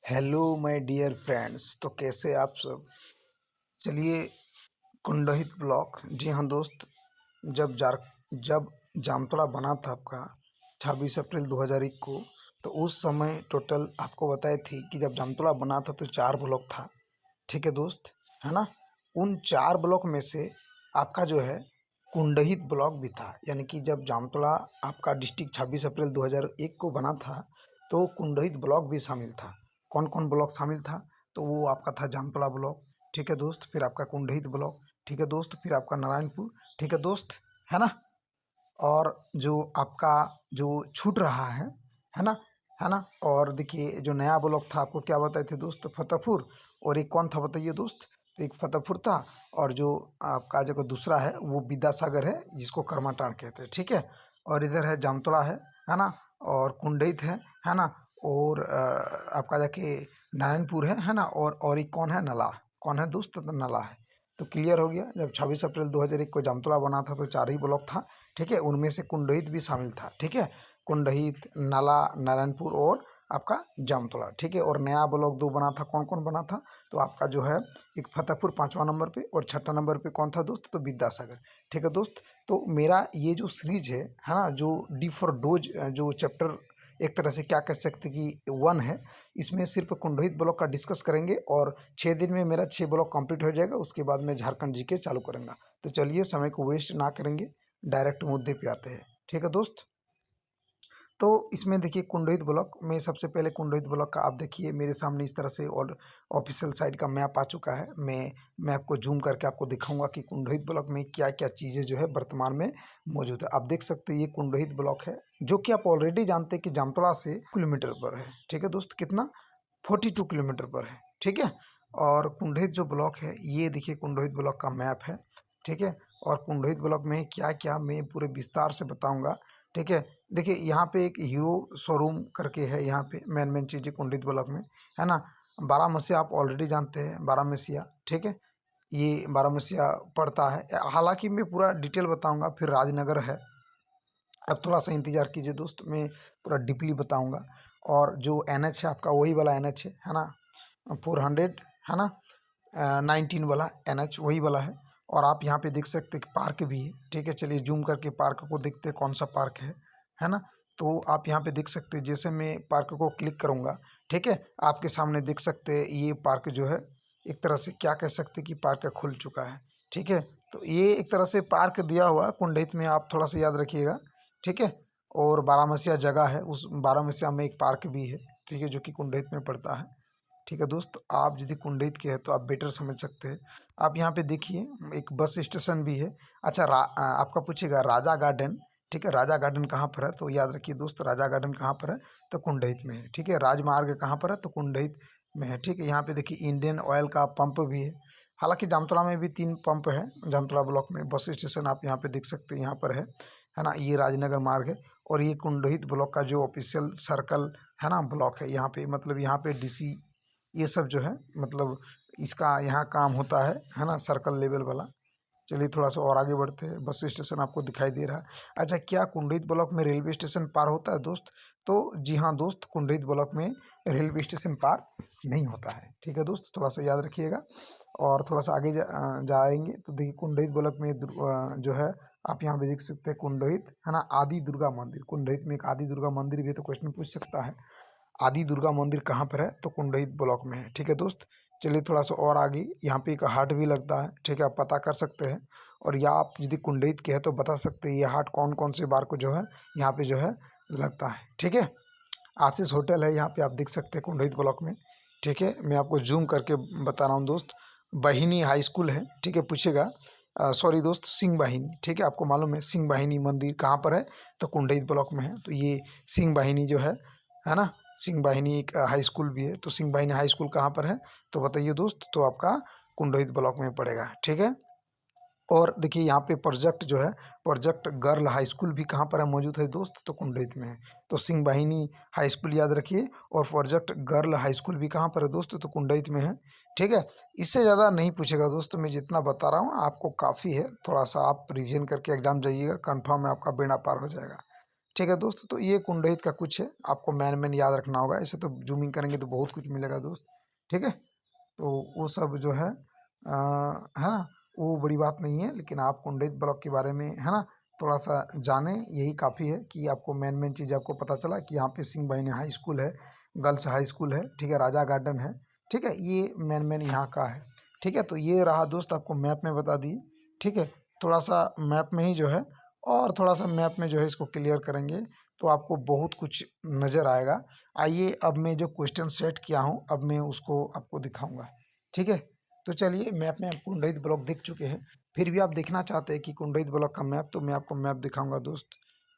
Hello my dear friends. तो कैसे आप सब। चलिए, कुंडहित ब्लॉक, जी हाँ दोस्त। जब जामतड़ा बना था आपका 26 अप्रैल 2001 को, तो उस समय टोटल आपको बताए थी कि जब जामतड़ा बना था तो 4 ब्लॉक था। ठीक है दोस्त, है ना। उन 4 ब्लॉक में से आपका जो है कुंडहित ब्लॉक भी था। यानी कि जब जामतड़ा आपका डिस्ट्रिक्ट 26 अप्रैल 2001 को बना था तो कुंडहित ब्लॉक भी शामिल था। कौन कौन ब्लॉक शामिल था? तो वो आपका था जामतड़ा ब्लॉक, ठीक है दोस्त। फिर आपका कुंडहित ब्लॉक, ठीक है दोस्त। फिर आपका नारायणपुर, ठीक है दोस्त, है ना। और जो आपका जो छूट रहा है ना, है ना। और देखिए, जो नया ब्लॉक था आपको क्या बताए थे दोस्त? फतेहपुर। और एक कौन था बताइए दोस्त? तो एक फतेहपुर था, और जो आपका जो दूसरा है वो विद्यासागर है, जिसको करमाटांड़ कहते हैं, ठीक है। और इधर है जामतड़ा है ना। और कुंडहित है ना। और आपका जाके नारायणपुर है ना। और एक कौन है? नला। कौन है दोस्त? तो नला है। तो क्लियर हो गया। जब 26 अप्रैल 2001 को जामतड़ा बना था तो 4 ही ब्लॉक था, ठीक है। उनमें से कुंडहित भी शामिल था, ठीक है। कुंडहित, नाला, नारायणपुर और आपका जामतड़ा, ठीक है। और नया ब्लॉक 2 बना था। कौन कौन बना था? तो आपका जो है एक फतेहपुर 5वां नंबर पे, और 6ठा नंबर पे कौन था दोस्त? तो विद्यासागर, ठीक है दोस्त। तो मेरा ये जो सीरीज है ना, जो डी फॉर डोज, जो चैप्टर एक तरह से क्या कह सकते कि 1 है, इसमें सिर्फ कुंडहित ब्लॉक का डिस्कस करेंगे। और 6 दिन में मेरा 6 ब्लॉक कंप्लीट हो जाएगा। उसके बाद मैं झारखंड जीके चालू करूँगा। तो चलिए, समय को वेस्ट ना करेंगे, डायरेक्ट मुद्दे पे आते हैं, ठीक है दोस्त। तो इसमें देखिए, कुंडहित ब्लॉक में सबसे पहले कुंडहित ब्लॉक का आप देखिए मेरे सामने इस तरह से, और ऑफिशियल साइट का मैप आ चुका है। मैं आपको जूम करके आपको दिखाऊंगा कि कुंडहित ब्लॉक में क्या क्या चीज़ें जो है वर्तमान में मौजूद है। आप देख सकते हैं ये कुंडहित ब्लॉक है, जो कि आप ऑलरेडी जानते हैं कि जामतड़ा से किलोमीटर पर है, ठीक है दोस्त। कितना? 42 किलोमीटर पर है, ठीक है। और कुंडहित जो ब्लॉक है, ये देखिए कुंडहित ब्लॉक का मैप है, ठीक है। और कुंडहित ब्लॉक में क्या क्या मैं पूरे विस्तार से बताऊंगा, ठीक है। देखिए, यहाँ पे एक हीरो शोरूम करके है, यहाँ पे मेन चीज़ें कुंडहित ब्लॉक में, है ना। बारामसिया आप ऑलरेडी जानते हैं, बारामसिया, ठीक है। ये बारामसिया पड़ता है। हालांकि मैं पूरा डिटेल बताऊंगा। फिर राजनगर है। अब थोड़ा सा इंतजार कीजिए दोस्त, मैं पूरा डीपली बताऊंगा। और जो NH है आपका, वही वाला NH है ना, 400, है ना, 19 वाला NH वही वाला है। और आप यहाँ पे देख सकते हैं कि पार्क भी है, ठीक है। चलिए जूम करके पार्क को देखते हैं कौन सा पार्क है ना। तो आप यहाँ पे देख सकते हैं, जैसे मैं पार्क को क्लिक करूँगा, ठीक है, आपके सामने देख सकते हैं ये पार्क जो है, एक तरह से क्या कह सकते हैं कि पार्क खुल चुका है, ठीक है। तो ये एक तरह से पार्क दिया हुआ है कुंडहित में, आप थोड़ा सा याद रखिएगा, ठीक है। और बारामसिया जगह है, उस बारामसिया में एक पार्क भी है, ठीक है, जो कि कुंडहित में पड़ता है, ठीक है दोस्त। आप यदि कुंडहित के हैं तो आप बेटर समझ सकते हैं। आप यहाँ पे देखिए एक बस स्टेशन भी है। अच्छा, आपका पूछेगा राजा गार्डन, ठीक है। राजा गार्डन कहाँ पर है? तो याद रखिए दोस्त, राजा गार्डन कहाँ पर है? तो कुंडहित में है, ठीक है। राजमार्ग कहाँ पर है? तो कुंडहित में है, ठीक है। यहाँ पे देखिए इंडियन ऑयल का पंप भी है। हालांकि जामतड़ा में भी 3 पंप है, जामतड़ा ब्लॉक में। बस स्टेशन आप यहाँ पे देख सकते हैं, यहाँ पर है ना। ये राजनगर मार्ग है। और ये कुंडहित ब्लॉक का जो ऑफिशियल सर्कल है ना, ब्लॉक है यहाँ पे। मतलब यहाँ पे DC ये सब जो है, मतलब इसका यहाँ काम होता है ना, सर्कल लेवल वाला। चलिए थोड़ा सा और आगे बढ़ते हैं। बस स्टेशन आपको दिखाई दे रहा है। अच्छा, क्या कुंडहित ब्लॉक में रेलवे स्टेशन पार होता है दोस्त? तो जी हाँ दोस्त, कुंडहित ब्लॉक में रेलवे स्टेशन पार नहीं होता है, ठीक है दोस्त। थोड़ा सा याद रखिएगा। और थोड़ा सा आगे जाएंगे तो देखिए कुंडहित ब्लॉक में जो है, आप यहाँ पे देख सकते हैं कुंडहित, है ना, आदि दुर्गा मंदिर। कुंडहित में एक आदि दुर्गा मंदिर भी है। तो क्वेश्चन पूछ सकता है, आदि दुर्गा मंदिर कहाँ पर है? तो कुंडहित ब्लॉक में है, ठीक है दोस्त। चलिए थोड़ा सा और आगे, यहाँ पे एक हाट भी लगता है, ठीक है, आप पता कर सकते हैं। और या आप यदि कुंडहित के हैं तो बता सकते हैं ये हाट कौन कौन से बार को जो है यहाँ पे जो है लगता है, ठीक है। आशीष होटल है यहाँ पे, आप देख सकते हैं कुंडहित ब्लॉक में, ठीक है। मैं आपको जूम करके बता रहा हूँ दोस्त। बहिनी हाई स्कूल है, ठीक है, पूछेगा। सॉरी दोस्त, सिंह वाहिनी, ठीक है। आपको मालूम है सिंह वाहिनी मंदिर कहाँ पर है? तो कुंडहित ब्लॉक में है। तो ये सिंह वाहिनी जो है ना, सिंह वाहिनी एक हाई स्कूल भी है। तो सिंह वाहिनी हाई स्कूल कहाँ पर है? तो बताइए दोस्त। तो आपका कुंडहित ब्लॉक में पड़ेगा, ठीक है। और देखिए यहाँ पे प्रोजेक्ट जो है, प्रोजेक्ट गर्ल हाई स्कूल भी कहाँ पर है मौजूद है दोस्त? तो कुंडहित में है। तो सिंह वाहिनी हाई स्कूल याद रखिए। और प्रोजेक्ट गर्ल हाई स्कूल भी कहाँ पर है दोस्त? तो कुंडहित में है, ठीक है। इससे ज़्यादा नहीं पूछेगा दोस्त, मैं जितना बता रहा हूँ आपको काफ़ी है। थोड़ा सा आप रिवीजन करके एग्जाम जाइएगा, कन्फर्म है आपका बेड़ा पार हो जाएगा, ठीक है दोस्त। तो ये कुंडहित का कुछ है, आपको मेन याद रखना होगा। ऐसे तो जूमिंग करेंगे तो बहुत कुछ मिलेगा दोस्त, ठीक है। तो वो सब जो है है ना, वो बड़ी बात नहीं है, लेकिन आप कुंडहित ब्लॉक के बारे में है ना थोड़ा सा जाने, यही काफ़ी है कि आपको मेन चीज़ आपको पता चला कि यहाँ पे सिंह बहनी हाई स्कूल है, गर्ल्स हाई स्कूल है, ठीक है, राजा गार्डन है, ठीक है, ये मेन यहाँ का है, ठीक है। तो ये रहा दोस्त, आपको मैप में बता दी, ठीक है। थोड़ा सा मैप में ही जो है, और थोड़ा सा मैप में जो है इसको क्लियर करेंगे तो आपको बहुत कुछ नज़र आएगा। आइए अब मैं जो क्वेश्चन सेट किया हूँ अब मैं उसको आपको दिखाऊंगा, ठीक है। तो चलिए, मैप में आप कुंडहित ब्लॉक देख चुके हैं, फिर भी आप देखना चाहते हैं कि कुंडहित ब्लॉक का मैप, तो मैं आपको मैप दिखाऊंगा दोस्त।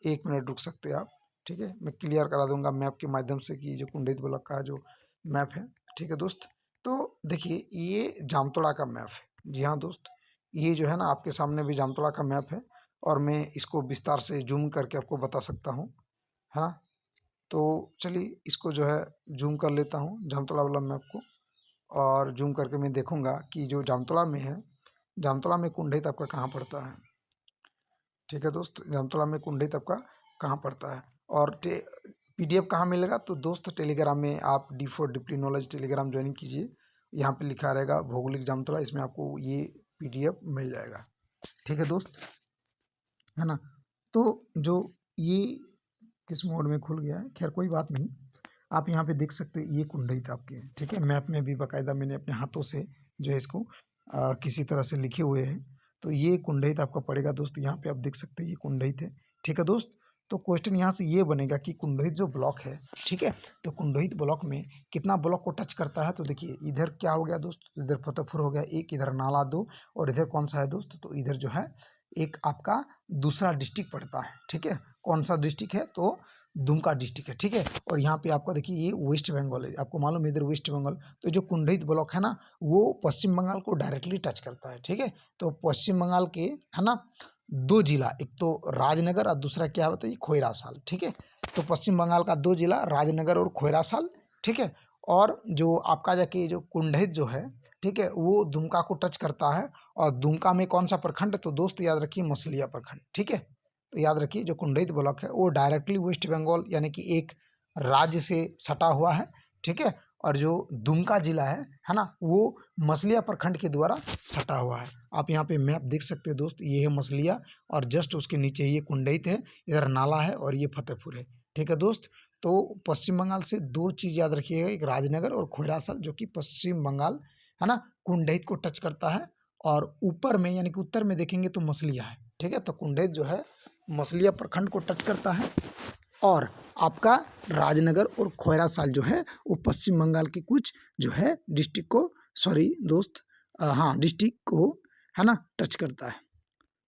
1 मिनट रुक सकते हैं आप, ठीक है, मैं क्लियर करा दूंगा मैप के माध्यम से कि जो कुंडहित ब्लॉक का जो मैप है, ठीक है दोस्त। तो देखिए, ये जामतोड़ा का मैप है, जी हाँ दोस्त, ये जो है ना आपके सामने भी जामतोड़ा का मैप है, और मैं इसको विस्तार से जूम करके आपको बता सकता हूँ, है ना। तो चलिए इसको जो है जूम कर लेता हूँ जामतोड़ा वाला मैप को, और जूम करके मैं देखूंगा कि जो जामतोड़ा में है, जामतोड़ा में कुंडहित आपका कहाँ पड़ता है, ठीक है दोस्त। जामतोड़ा में कुंडहित आपका कहाँ पड़ता है, और PDF कहाँ मिलेगा, तो दोस्त टेलीग्राम में आप D4 deputy knowledge Telegram join कीजिए, यहाँ पे लिखा रहेगा भौगोलिक जामतोड़ा, इसमें आपको ये PDF मिल जाएगा, ठीक है दोस्त, है ना। तो जो ये किस मोड में खुल गया है, खैर कोई बात नहीं, आप यहाँ पे देख सकते हैं ये कुंडहित आपके, ठीक है। मैप में भी बाकायदा मैंने अपने हाथों से जो है इसको किसी तरह से लिखे हुए हैं, तो ये कुंडहित आपका पड़ेगा दोस्त, यहाँ पे आप देख सकते हैं ये कुंडहित है, ठीक है दोस्त। तो क्वेश्चन यहाँ से ये बनेगा कि कुंडहित जो ब्लॉक है, ठीक है, तो कुंडहित ब्लॉक में कितना ब्लॉक को टच करता है, तो देखिए इधर क्या हो गया दोस्त, इधर फतेहपुर हो गया एक, इधर नाला 2, और इधर कौन सा है दोस्त, तो इधर जो है एक आपका दूसरा डिस्ट्रिक्ट पड़ता है, ठीक है। कौन सा डिस्ट्रिक्ट है, तो दुमका डिस्ट्रिक्ट है, ठीक है। और यहाँ पे आपका देखिए ये वेस्ट बंगाल है, आपको मालूम है इधर वेस्ट बंगाल, तो जो कुंडहित ब्लॉक है ना वो पश्चिम बंगाल को डायरेक्टली टच करता है, ठीक है। तो पश्चिम बंगाल के है ना 2 जिला, एक तो राजनगर और दूसरा क्या होता है, ये खोयरासाल, ठीक है। तो पश्चिम बंगाल का 2 जिला राजनगर और खोयरासाल, ठीक है। और जो आपका जाके जो कुंडहित जो है, ठीक है, वो दुमका को टच करता है, और दुमका में कौन सा प्रखंड, तो दोस्त याद रखिए मसलिया प्रखंड, ठीक है। तो याद रखिए जो कुंडहित ब्लॉक है वो डायरेक्टली वेस्ट बंगाल यानी कि एक राज्य से सटा हुआ है, ठीक है। और जो दुमका जिला है ना, वो मसलिया प्रखंड के द्वारा सटा हुआ है। आप यहाँ पे मैप देख सकते हैं दोस्त, ये है मसलिया, और जस्ट उसके नीचे ये कुंडहित है, इधर नाला है, और ये फतेहपुर है, ठीक है दोस्त। तो पश्चिम बंगाल से 2 चीज़ याद रखिएगा, एक राजनगर और खोयरासाल, जो कि पश्चिम बंगाल है ना कुंडहित को टच करता है, और ऊपर में यानी कि उत्तर में देखेंगे तो मसलिया है, ठीक है। तो कुंडहित जो है मसलिया प्रखंड को टच करता है, और आपका राजनगर और खोयरासाल जो है वो पश्चिम बंगाल के कुछ जो है डिस्ट्रिक्ट को, सॉरी दोस्त, हाँ डिस्ट्रिक्ट को है ना टच करता है।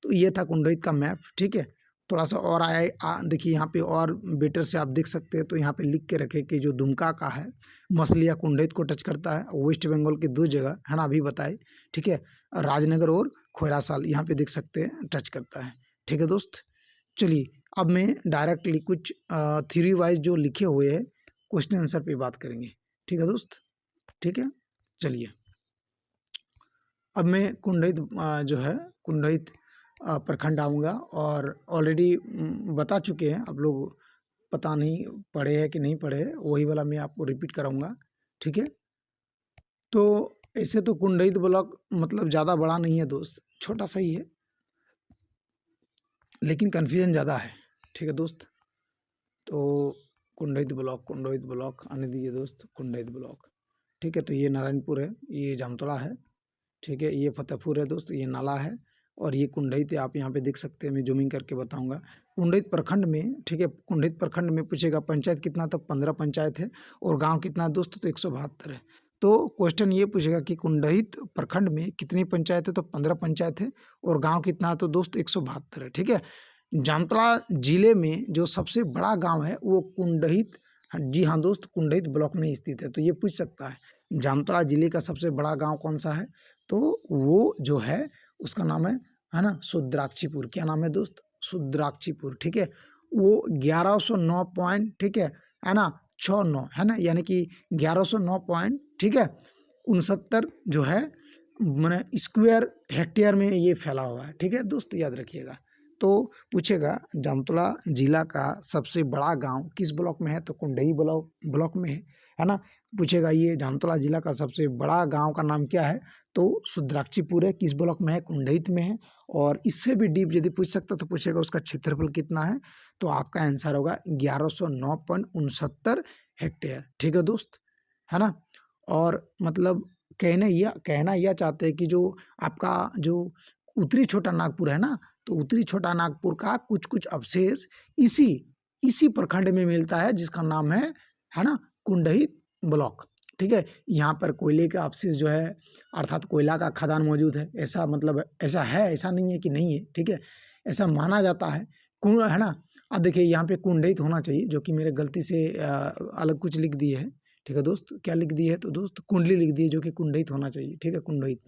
तो ये था कुंडहित का मैप, ठीक है। थोड़ा सा और देखिए यहाँ पे और बेटर से आप देख सकते हैं, तो यहाँ पे लिख के रखे कि जो दुमका का है मसलिया कुंडहित को टच करता है, वेस्ट बंगाल के 2 जगह है ना अभी बताए, ठीक है, राजनगर और खोयरासाल यहाँ पे देख सकते हैं टच करता है, ठीक है दोस्त। चलिए अब मैं डायरेक्टली कुछ थ्योरी वाइज जो लिखे हुए हैं क्वेश्चन आंसर पे बात करेंगे, ठीक है दोस्त, ठीक है। चलिए अब मैं कुंडहित जो है कुंडहित प्रखंड आऊँगा, और ऑलरेडी बता चुके हैं आप लोग, पता नहीं पढ़े हैं कि नहीं पढ़े हैं, वही वाला मैं आपको रिपीट कराऊंगा, ठीक है। तो ऐसे तो कुंडहित ब्लॉक मतलब ज़्यादा बड़ा नहीं है दोस्त, छोटा सा ही है, लेकिन कन्फ्यूजन ज़्यादा है, ठीक है दोस्त। तो कुंडहित ब्लॉक आने दीजिए दोस्त, कुंडहित ब्लॉक, ठीक है। तो ये नारायणपुर है, ये जामतोड़ा है, ठीक है, ये फतेहपुर है दोस्त, ये नाला है, और ये कुंडहित है, आप यहाँ पे देख सकते हैं, मैं जूमिंग करके बताऊंगा। कुंडहित प्रखंड में, ठीक है, कुंडहित प्रखंड में पूछेगा पंचायत कितना, तो 15 पंचायत है, और गांव कितना है दोस्त, तो 172 है। तो क्वेश्चन ये पूछेगा कि कुंडहित प्रखंड में कितनी पंचायत है, तो 15 पंचायत है, और गाँव कितना है, तो दोस्त 172 है, ठीक है। जामतड़ा जिले में जो सबसे बड़ा गाँव है वो कुंडहित, जी हाँ दोस्त, कुंडहित ब्लॉक में स्थित है। तो ये पूछ सकता है जामतड़ा जिले का सबसे बड़ा गाँव कौन सा है, तो वो जो है उसका नाम है ना सुद्राक्षीपुर। क्या नाम है दोस्त, सुद्राक्षीपुर, ठीक है। वो 1109 पॉइंट, ठीक है ना 69 है ना, यानी कि 1109 पॉइंट, ठीक है 69 जो है मैंने स्क्वायर हेक्टेयर में ये फैला हुआ है, ठीक है दोस्त, याद रखिएगा। तो पूछेगा जामतड़ा जिला का सबसे बड़ा गांव किस ब्लॉक में है, तो कुंडही ब्लॉक में है ना। पूछेगा ये जामतड़ा जिला का सबसे बड़ा गांव का नाम क्या है, तो सुद्राक्षीपुर है, किस ब्लॉक में है, कुंडहित में है। और इससे भी डीप यदि पूछ सकता तो पूछेगा उसका क्षेत्रफल कितना है, तो आपका आंसर होगा 1109.69 हेक्टेयर। ठीक है दोस्त, है ना। और मतलब कहना यह चाहते हैं कि जो आपका जो उत्तरी छोटा नागपुर है ना, तो उत्तरी छोटा नागपुर का कुछ कुछ अवशेष इसी प्रखंड में मिलता है जिसका नाम है ना, कुंडहित ब्लॉक। ठीक है, यहाँ पर कोयले का अवशेष जो है अर्थात कोयला का खदान मौजूद है, ऐसा मतलब ऐसा है, ऐसा नहीं है कि नहीं है। ठीक है, ऐसा माना जाता है, है ना। अब देखिए यहाँ पे कुंडहित होना चाहिए, जो कि मेरे गलती से अलग कुछ लिख दिए है। ठीक है दोस्त, क्या लिख दी है, तो दोस्त कुंडली लिख दी है, जो कि कुंडहित होना चाहिए। ठीक है, कुंडहित,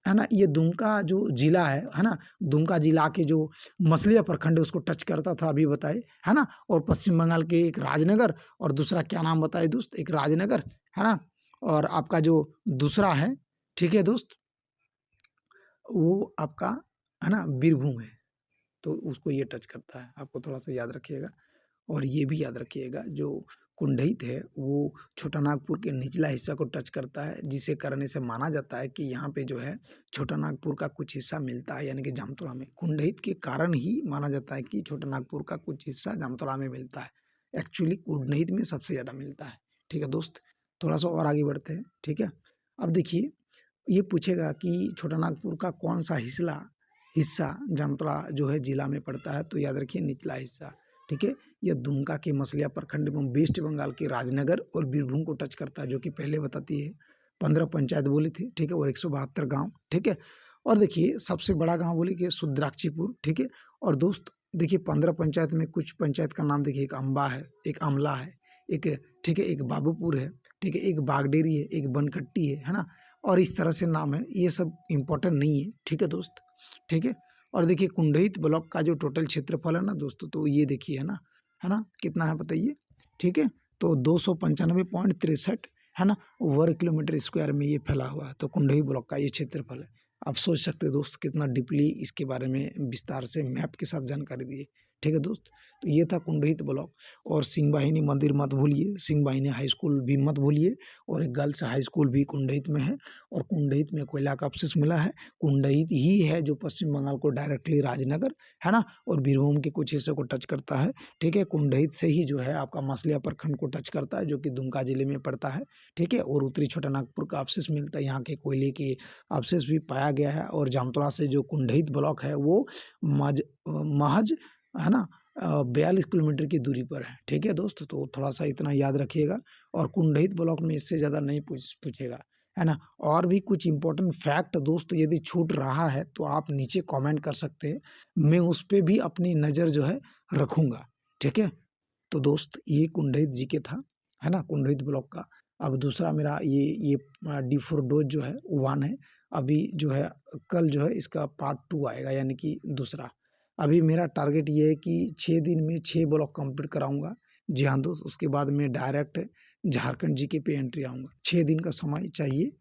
है ना। ये दुमका जो जिला है ना, दुमका जिला के जो मछलिया प्रखंड है उसको टच करता था, अभी बताए, है ना। और पश्चिम बंगाल के एक राजनगर, और दूसरा क्या नाम बताए दोस्त, एक राजनगर, है ना। और आपका जो दूसरा है, ठीक है दोस्त, वो आपका है ना बीरभूम है, तो उसको ये टच करता है, आपको थोड़ा सा याद रखिएगा। और ये भी याद रखिएगा, जो कुंडहित है वो छोटा नागपुर के निचला हिस्सा को टच करता है, जिसे कारण इसे माना जाता है कि यहाँ पे जो है छोटा नागपुर का कुछ हिस्सा मिलता है, यानी कि जामतड़ा में कुंडहित के कारण ही माना जाता है कि छोटा नागपुर का कुछ हिस्सा जामतड़ा में मिलता है। एक्चुअली कुंडहित में सबसे ज़्यादा मिलता है। ठीक है दोस्त, थोड़ा सा और आगे बढ़ते हैं। ठीक है, अब देखिए ये पूछेगा कि छोटा नागपुर का कौन सा हिस्सा जामतड़ा जो है जिला में पड़ता है, तो याद रखिए निचला हिस्सा। ठीक है, यह दुमका के मसलिया प्रखंड एवं वेस्ट बंगाल के राजनगर और बीरभूम को टच करता है, जो कि पहले बताती है। 15 पंचायत बोली थी, ठीक है, और 172 गांव। ठीक है, और देखिए सबसे बड़ा गांव बोली कि सुद्राक्षीपुर। ठीक है, और दोस्त देखिए 15 पंचायत में कुछ पंचायत का नाम देखिए, एक अम्बा है, एक अमला है, एक, ठीक है, एक बाबूपुर है, ठीक है, एक बागडेरी है, एक बनकट्टी है ना। और इस तरह से नाम है, ये सब इम्पोर्टेंट नहीं है। ठीक है दोस्त, ठीक है। और देखिए कुंडहित ब्लॉक का जो टोटल क्षेत्रफल है ना दोस्तों, तो ये देखिए है ना कितना है बताइए। ठीक है, तो 295.63 है ना वर्ग किलोमीटर स्क्वायर में ये फैला हुआ है, तो कुंडही ब्लॉक का ये क्षेत्रफल है। आप सोच सकते हैं दोस्त कितना डीपली इसके बारे में विस्तार से मैप के साथ जानकारी दी है। ठीक है दोस्त, तो ये था कुंडहित ब्लॉक। और सिंहवाहिनी मंदिर मत भूलिए, सिंहवाहिनी हाई स्कूल भी मत भूलिए, और एक गर्ल्स हाई स्कूल भी कुंडहित में है। और कुंडहित में कोयला का अवशेष मिला है, कुंडहित ही है जो पश्चिम बंगाल को डायरेक्टली राजनगर, है ना, और बीरभूम के कुछ हिस्से को टच करता है। ठीक है, कुंडहित से ही जो है आपका मसलिया प्रखंड को टच करता है, जो कि दुमका जिले में पड़ता है। ठीक है, और उत्तरी छोटा नागपुर का अवशेष मिलता है, यहाँ के कोयले के अवशेष भी पाया गया है। और जामतड़ा से जो कुंडहित ब्लॉक है वो महज है ना 42 किलोमीटर की दूरी पर है। ठीक है दोस्त, तो थोड़ा सा इतना याद रखिएगा। और कुंडहित ब्लॉक में इससे ज़्यादा नहीं पूछेगा, है ना। और भी कुछ इंपॉर्टेंट फैक्ट दोस्त यदि छूट रहा है तो आप नीचे कमेंट कर सकते हैं, मैं उस पर भी अपनी नज़र जो है रखूँगा। ठीक है, तो दोस्त ये कुंडहित जी के था, है ना, कुंडहित ब्लॉक का। अब दूसरा मेरा ये D4 डोज जो है 1 है, अभी जो है कल जो है इसका पार्ट 2 आएगा, यानी कि दूसरा। अभी मेरा टारगेट ये है कि 6 दिन में 6 ब्लॉक कंप्लीट कराऊंगा। जी हाँ दोस्त, उसके बाद मैं डायरेक्ट झारखंड जीके पे एंट्री आऊँगा। 6 दिन का समय चाहिए,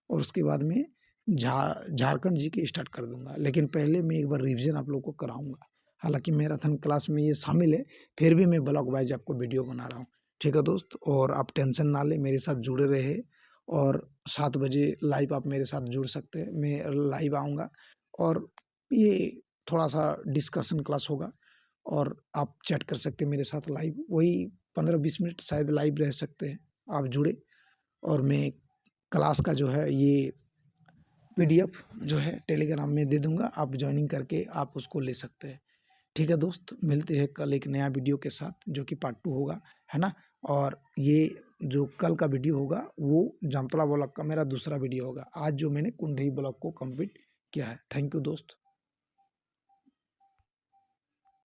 और उसके बाद में झारखंड जीके स्टार्ट कर दूंगा। लेकिन पहले मैं एक बार रिविजन आप लोग को कराऊंगा। हालांकि मैराथन क्लास में ये शामिल है, फिर भी मैं ब्लॉक वाइज आपको वीडियो बना रहा हूँ। ठीक है दोस्त, और आप टेंशन ना लें, मेरे साथ जुड़े रहे। और 7 बजे लाइव आप मेरे साथ जुड़ सकते हैं, मैं लाइव आऊँगा। और ये थोड़ा सा डिस्कशन क्लास होगा, और आप चैट कर सकते हैं मेरे साथ लाइव, वही 15-20 मिनट शायद लाइव रह सकते हैं। आप जुड़े, और मैं क्लास का जो है ये PDF जो है टेलीग्राम में दे दूंगा, आप ज्वाइनिंग करके आप उसको ले सकते हैं। ठीक है दोस्त, मिलते हैं कल एक नया वीडियो के साथ, जो कि पार्ट 2 होगा, है ना। और ये जो कल का वीडियो होगा वो जामतड़ा ब्लॉक का मेरा दूसरा वीडियो होगा, आज जो मैंने कुंडही ब्लॉक को कंप्लीट किया है। थैंक यू दोस्त।